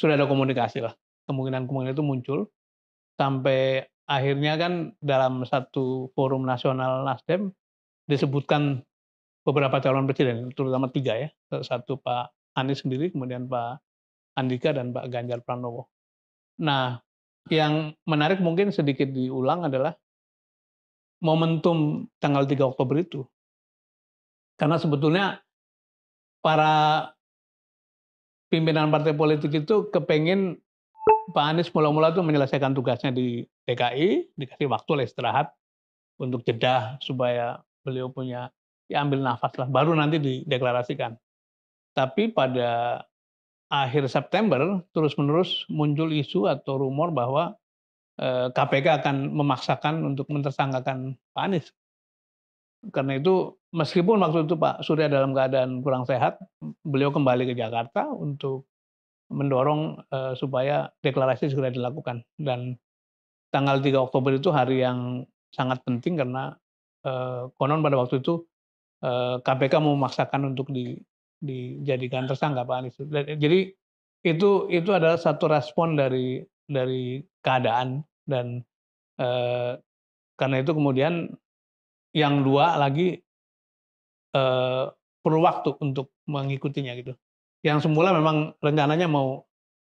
sudah ada komunikasi lah, kemungkinan-kemungkinan itu muncul, sampai akhirnya kan dalam satu forum nasional Nasdem disebutkan beberapa calon presiden, terutama 3 ya, satu Pak Anies sendiri, kemudian Pak Andika dan Pak Ganjar Pranowo. Nah, yang menarik mungkin sedikit diulang adalah momentum tanggal 3 Oktober itu. Karena sebetulnya para pimpinan partai politik itu kepengen Pak Anies mula-mula tuh menyelesaikan tugasnya di DKI, dikasih waktu lah istirahat untuk jeda supaya beliau punya ya ambil nafas lah, baru nanti dideklarasikan. Tapi pada akhir September terus-menerus muncul isu atau rumor bahwa, KPK akan memaksakan untuk mentersangkakan Pak Anies. Karena itu meskipun waktu itu Pak Surya dalam keadaan kurang sehat, beliau kembali ke Jakarta untuk mendorong, supaya deklarasi segera dilakukan. Dan tanggal 3 Oktober itu hari yang sangat penting karena, konon pada waktu itu, KPK mau memaksakan untuk dijadikan tersangka Pak Anies. Jadi itu adalah satu respon dari keadaan dan, eee, karena itu kemudian yang 2 lagi, eee, perlu waktu untuk mengikutinya gitu. Yang semula memang rencananya mau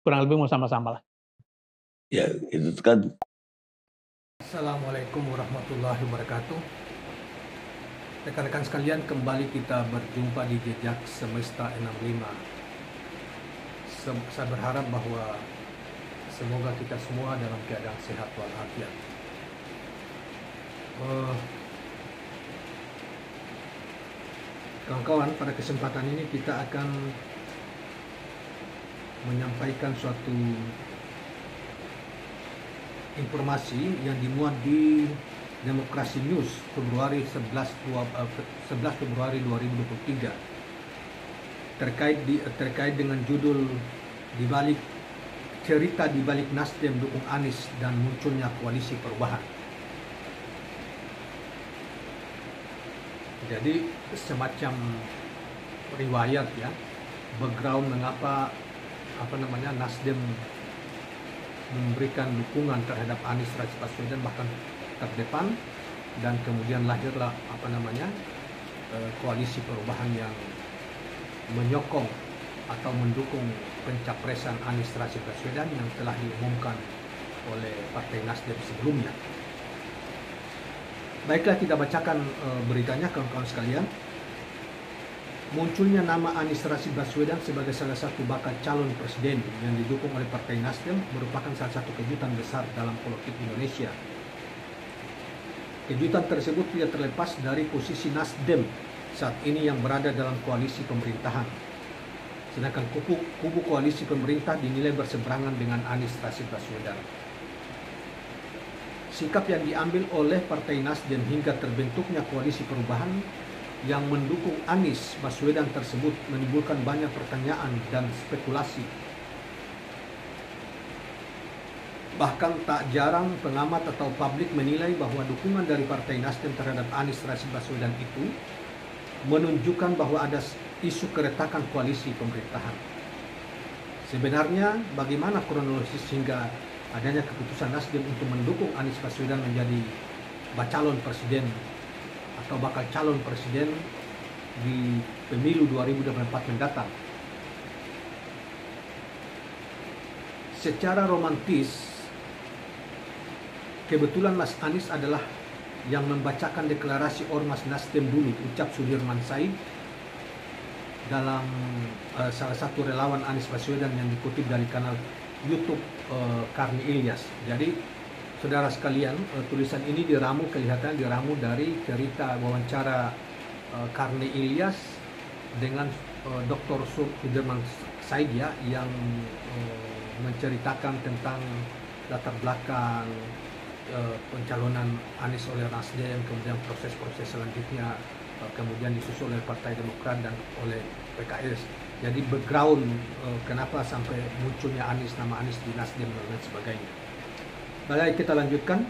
kurang lebih mau sama-sama lah. Ya, itu kan. Assalamualaikum warahmatullahi wabarakatuh. Rekan-rekan sekalian, kembali kita berjumpa di Jejak Semesta 65. Saya berharap bahwa semoga kita semua dalam keadaan sehat walafiat. Kawan-kawan, pada kesempatan ini kita akan menyampaikan suatu informasi yang dimuat di Demokrasi News Februari 11 Februari 2023 terkait dengan judul cerita di balik Nasdem dukung Anies dan munculnya koalisi perubahan. Jadi semacam riwayat ya, background mengapa Nasdem memberikan dukungan terhadap Anies Rashid Baswedan bahkan terdepan, dan kemudian lahirlah koalisi perubahan yang menyokong atau mendukung pencapresan Anies Rashid Baswedan yang telah diumumkan oleh Partai Nasdem sebelumnya. Baiklah, kita bacakan beritanya kawan-kawan sekalian. Munculnya nama Anies Rashid Baswedan sebagai salah satu bakal calon presiden yang didukung oleh Partai Nasdem merupakan salah satu kejutan besar dalam politik Indonesia. Kejutan tersebut tidak terlepas dari posisi Nasdem saat ini yang berada dalam koalisi pemerintahan. Sedangkan kubu koalisi pemerintah dinilai berseberangan dengan Anies Rashid Baswedan. Sikap yang diambil oleh Partai Nasdem hingga terbentuknya koalisi perubahan yang mendukung Anies Baswedan tersebut menimbulkan banyak pertanyaan dan spekulasi. Bahkan tak jarang pengamat atau publik menilai bahwa dukungan dari Partai Nasdem terhadap Anies Rashid Baswedan itu menunjukkan bahwa ada isu keretakan koalisi pemerintahan. Sebenarnya bagaimana kronologis hingga adanya keputusan Nasdem untuk mendukung Anies Baswedan menjadi calon presiden atau bakal calon presiden di pemilu 2024 mendatang? Secara romantis, kebetulan Mas Anies adalah yang membacakan deklarasi Ormas Nasdem dulu, ucap Sudirman Said dalam salah satu relawan Anies Baswedan yang dikutip dari kanal YouTube Karni Ilyas. Jadi saudara sekalian, tulisan ini kelihatan diramu dari cerita wawancara Karni Ilyas dengan Dr. Sudirman Said ya, yang menceritakan tentang latar belakang pencalonan Anies oleh Nasdem, kemudian proses-proses selanjutnya, kemudian disusul oleh Partai Demokrat dan oleh PKS. Jadi background kenapa sampai munculnya nama Anies di Nasdem dan lain sebagainya. Baik, kita lanjutkan.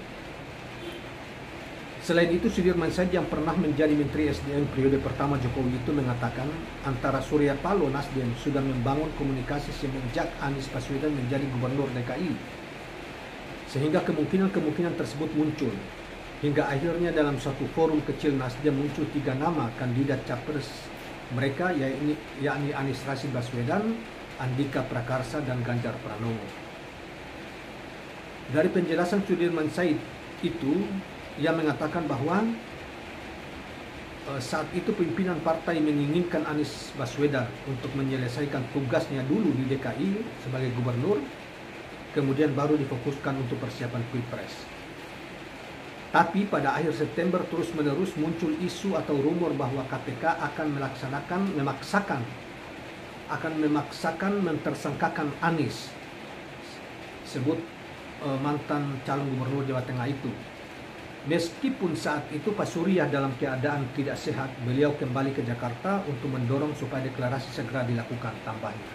Selain itu, Sudirman Said yang pernah menjadi Menteri SDM periode pertama Jokowi itu mengatakan antara Surya Paloh Nasdem sudah membangun komunikasi semenjak Anies Baswedan menjadi Gubernur DKI. Sehingga kemungkinan-kemungkinan tersebut muncul. Hingga akhirnya dalam suatu forum kecil Nasdem muncul 3 nama kandidat capres mereka, yakni Anies Rashid Baswedan, Andika Prakarsa, dan Ganjar Pranowo. Dari penjelasan Sudirman Said itu, ia mengatakan bahwa saat itu pimpinan partai menginginkan Anies Baswedan untuk menyelesaikan tugasnya dulu di DKI sebagai gubernur, kemudian baru difokuskan untuk persiapan Pilpres. Tapi pada akhir September terus-menerus muncul isu atau rumor bahwa KPK akan memaksakan mentersangkakan Anies, sebut mantan calon gubernur Jawa Tengah itu. Meskipun saat itu Pak Surya dalam keadaan tidak sehat, beliau kembali ke Jakarta untuk mendorong supaya deklarasi segera dilakukan, tambahnya.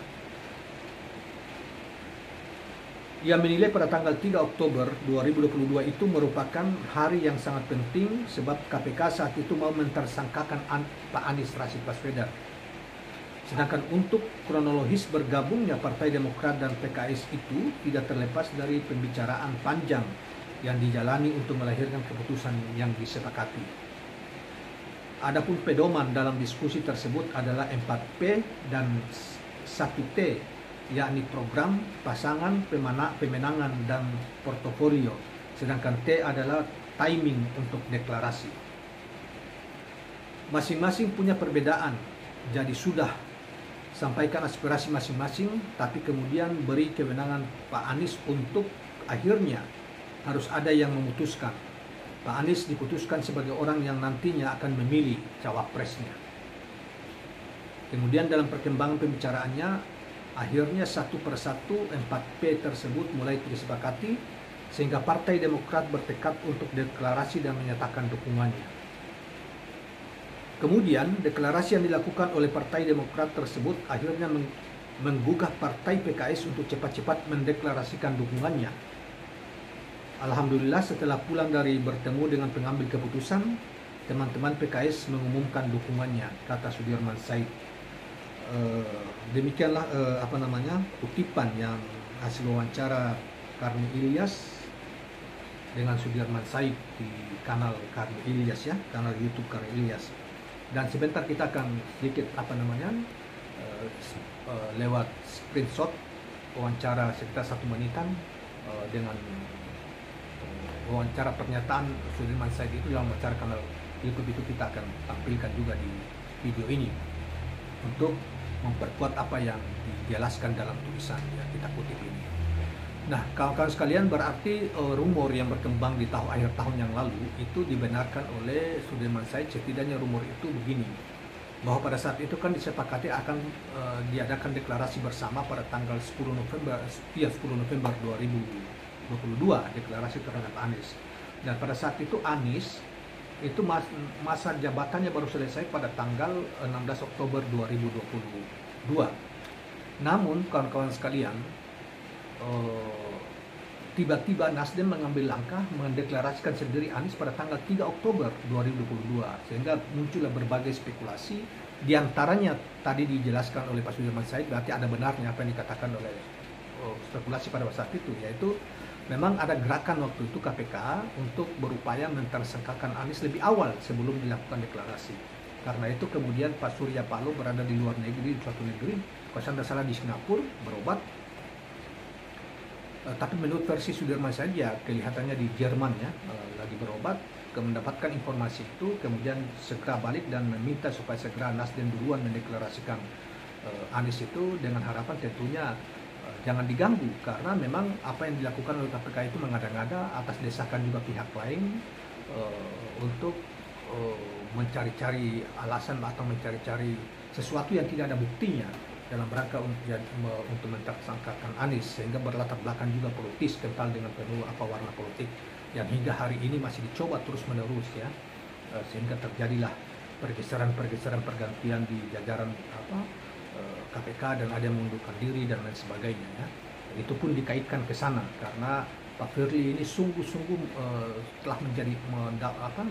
Ia menilai pada tanggal 3 Oktober 2022 itu merupakan hari yang sangat penting sebab KPK saat itu mau mentersangkakan Pak Anies Rashid Baswedan. Sedangkan untuk kronologis bergabungnya Partai Demokrat dan PKS itu tidak terlepas dari pembicaraan panjang yang dijalani untuk melahirkan keputusan yang disepakati. Adapun pedoman dalam diskusi tersebut adalah 4P dan 1T, yakni program, pasangan, pemenangan, dan portofolio. Sedangkan T adalah timing untuk deklarasi. Masing-masing punya perbedaan, jadi sudah sampaikan aspirasi masing-masing, tapi kemudian beri kewenangan Pak Anies untuk akhirnya harus ada yang memutuskan. Pak Anies diputuskan sebagai orang yang nantinya akan memilih cawapresnya. Kemudian dalam perkembangan pembicaraannya, akhirnya satu persatu 4P tersebut mulai disepakati, sehingga Partai Demokrat bertekad untuk deklarasi dan menyatakan dukungannya. Kemudian deklarasi yang dilakukan oleh Partai Demokrat tersebut akhirnya menggugah Partai PKS untuk cepat-cepat mendeklarasikan dukungannya. Alhamdulillah, setelah pulang dari bertemu dengan pengambil keputusan, teman-teman PKS mengumumkan dukungannya, kata Sudirman Said. Demikianlah kutipan yang hasil wawancara Karni Ilyas dengan Sudirman Said di kanal Karni Ilyas, ya, kanal YouTube Karni Ilyas. Dan sebentar kita akan sedikit lewat screenshot wawancara sekitar 1 menitan dengan wawancara pernyataan Sudirman Said itu dalam wawancara kanal YouTube itu kita akan tampilkan juga di video ini untuk memperkuat apa yang dijelaskan dalam tulisan yang kita kutip ini. Nah, kawan-kawan sekalian, berarti rumor yang berkembang di akhir tahun yang lalu itu dibenarkan oleh Sudirman Said. Setidaknya rumor itu begini, bahwa pada saat itu kan disepakati akan diadakan deklarasi bersama pada tanggal 10 November 2022, deklarasi terhadap Anies. Dan pada saat itu Anies itu masa jabatannya baru selesai pada tanggal 16 Oktober 2022. Namun kawan-kawan sekalian, tiba-tiba Nasdem mengambil langkah mendeklarasikan sendiri Anies pada tanggal 3 Oktober 2022, sehingga muncullah berbagai spekulasi. Di antaranya tadi dijelaskan oleh Pak Sudirman Said, berarti ada benarnya apa yang dikatakan oleh spekulasi pada saat itu, yaitu memang ada gerakan waktu itu KPK untuk berupaya mentersangkakan Anies lebih awal sebelum dilakukan deklarasi. Karena itu kemudian Pak Surya Paloh berada di luar negeri, di suatu negeri, kalau saya tidak salah di Singapura, berobat. Tapi menurut versi Sudirman Said, ya kelihatannya di Jerman, ya, lagi berobat, mendapatkan informasi itu, kemudian segera balik dan meminta supaya segera Nasdem duluan mendeklarasikan Anies itu, dengan harapan tentunya jangan diganggu, karena memang apa yang dilakukan oleh KPK itu mengada-ngada atas desakan juga pihak lain untuk mencari-cari alasan atau mencari-cari sesuatu yang tidak ada buktinya dalam rangka untuk mentersangkakan Anies, sehingga berlatar belakang juga politis, kental dengan penuh warna politik yang hingga hari ini masih dicoba terus-menerus, ya, sehingga terjadilah pergeseran pergantian di jajaran KPK, dan ada yang mengundurkan diri dan lain sebagainya, ya. Itu pun dikaitkan ke sana karena Pak Firly ini sungguh-sungguh telah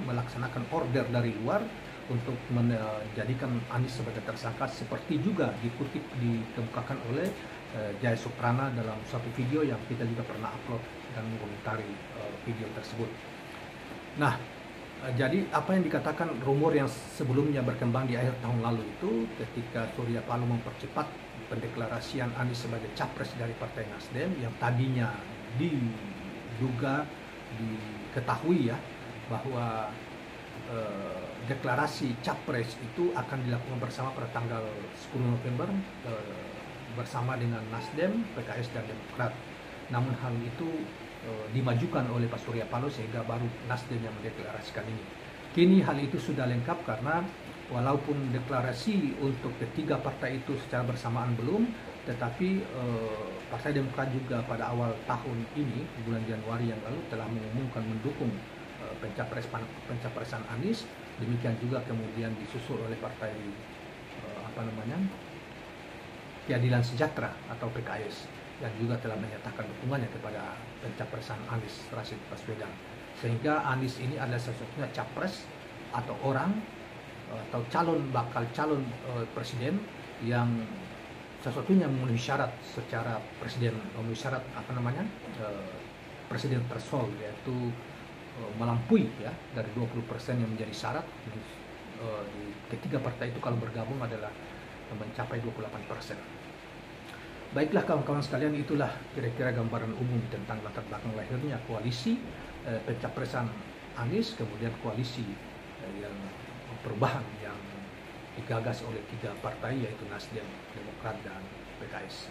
melaksanakan order dari luar untuk menjadikan Anies sebagai tersangka, seperti juga dikemukakan oleh Jaya Suprana dalam suatu video yang kita juga pernah upload dan mengomentari video tersebut. Nah, jadi apa yang dikatakan rumor yang sebelumnya berkembang di akhir tahun lalu itu, ketika Surya Paloh mempercepat pendeklarasian Anies sebagai capres dari Partai Nasdem yang tadinya diketahui ya bahwa deklarasi capres itu akan dilakukan bersama pada tanggal 10 November bersama dengan Nasdem, PKS dan Demokrat. Namun hal itu dimajukan oleh Pak Surya Paloh sehingga baru Nasdem yang mendeklarasikan ini. Kini hal itu sudah lengkap karena walaupun deklarasi untuk ketiga partai itu secara bersamaan belum, tetapi Partai Demokrat juga pada awal tahun ini, bulan Januari yang lalu, telah mengumumkan mendukung pencapresan Anies. Demikian juga kemudian disusul oleh Partai Keadilan Sejahtera atau PKS, yang juga telah menyatakan dukungannya kepada pencapresan Anies Rashid Baswedan. Sehingga Anies ini adalah sesungguhnya capres atau orang atau bakal calon presiden yang sesuatunya memenuhi syarat secara presiden, memenuhi syarat presiden threshold, yaitu melampaui ya dari 20% yang menjadi syarat. Di ketiga partai itu kalau bergabung adalah mencapai 28%. Baiklah kawan-kawan sekalian, itulah kira-kira gambaran umum tentang latar belakang lahirnya koalisi pencapresan Anies, kemudian koalisi yang perubahan yang digagas oleh tiga partai yaitu Nasdem, Demokrat, dan PKS.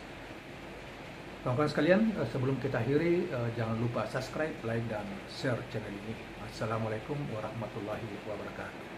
Kawan-kawan sekalian, sebelum kita akhiri, jangan lupa subscribe, like, dan share channel ini. Assalamualaikum warahmatullahi wabarakatuh.